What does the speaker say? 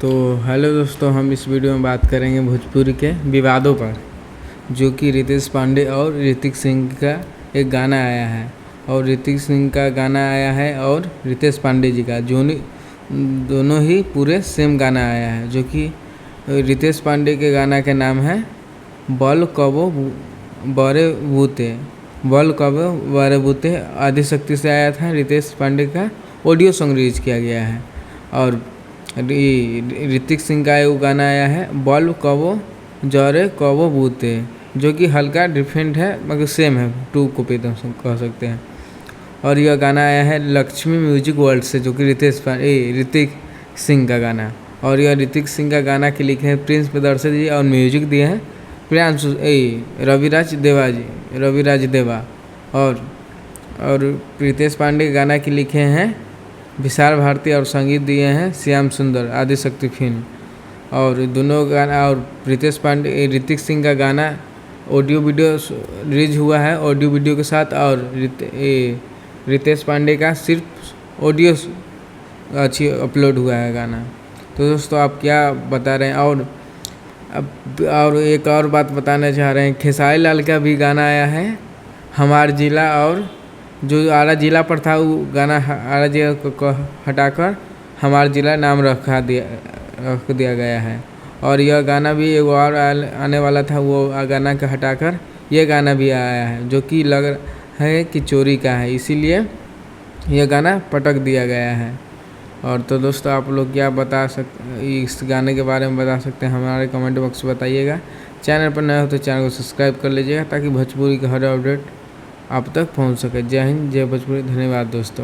तो हेलो दोस्तों, हम इस वीडियो में बात करेंगे भोजपुरी के विवादों पर, जो कि रितेश पांडे और ऋतिक सिंह का एक गाना आया है। और ऋतिक सिंह का गाना आया है और रितेश पांडे जी का दोनों ही पूरे सेम गाना आया है। जो कि रितेश पांडे के गाना के नाम है बल कबो बरे बूते। बल कबो बरे बूते आदिशक्ति से आया था। रितेश पांडे का ऑडियो सॉन्ग रिलीज किया गया है। और ऋतिक सिंह का एक गाना आया है बल कबो जरे कबो बूते, जो कि हल्का डिफरेंट है मगर सेम है, टू कॉपी तो कह सकते हैं। और यह गाना आया है लक्ष्मी म्यूजिक वर्ल्ड से, जो कि ऋतिक सिंह का गाना। और यह ऋतिक सिंह का गाना के लिखे हैं प्रिंस प्रदर्शन जी और म्यूजिक दिए हैं प्रियांशु रविराज देवा। और रितेश पांडे के गाना के लिखे हैं विशाल भारती और संगीत दिए हैं श्याम सुंदर आदिशक्ति फिल्म। और दोनों गाना और ऋतिक सिंह का गाना ऑडियो वीडियो रिलीज हुआ है ऑडियो वीडियो के साथ। और रितेश पांडे का सिर्फ ऑडियो अच्छी अपलोड हुआ है गाना। तो दोस्तों, आप क्या बता रहे हैं? और एक और बात बताना चाह रहे हैं, खेसारी लाल का भी गाना आया है हमार जिला। और जो आरा जिला पर था वो गाना आरा जिला को हटाकर हमार जिला नाम रख दिया गया है। और यह गाना भी एक और आने वाला था, वो गाना का हटाकर यह गाना भी आया है, जो कि लग है कि चोरी का है, इसीलिए यह गाना पटक दिया गया है। और तो दोस्तों, आप लोग क्या इस गाने के बारे में बता सकते हैं, हमारे कमेंट बॉक्स में बताइएगा। चैनल पर नए हो तो चैनल को सब्सक्राइब कर लीजिएगा, ताकि भोजपुरी का हर अपडेट आप तक पहुंच सके। जय हिंद, जय भोजपुरी। धन्यवाद दोस्तों।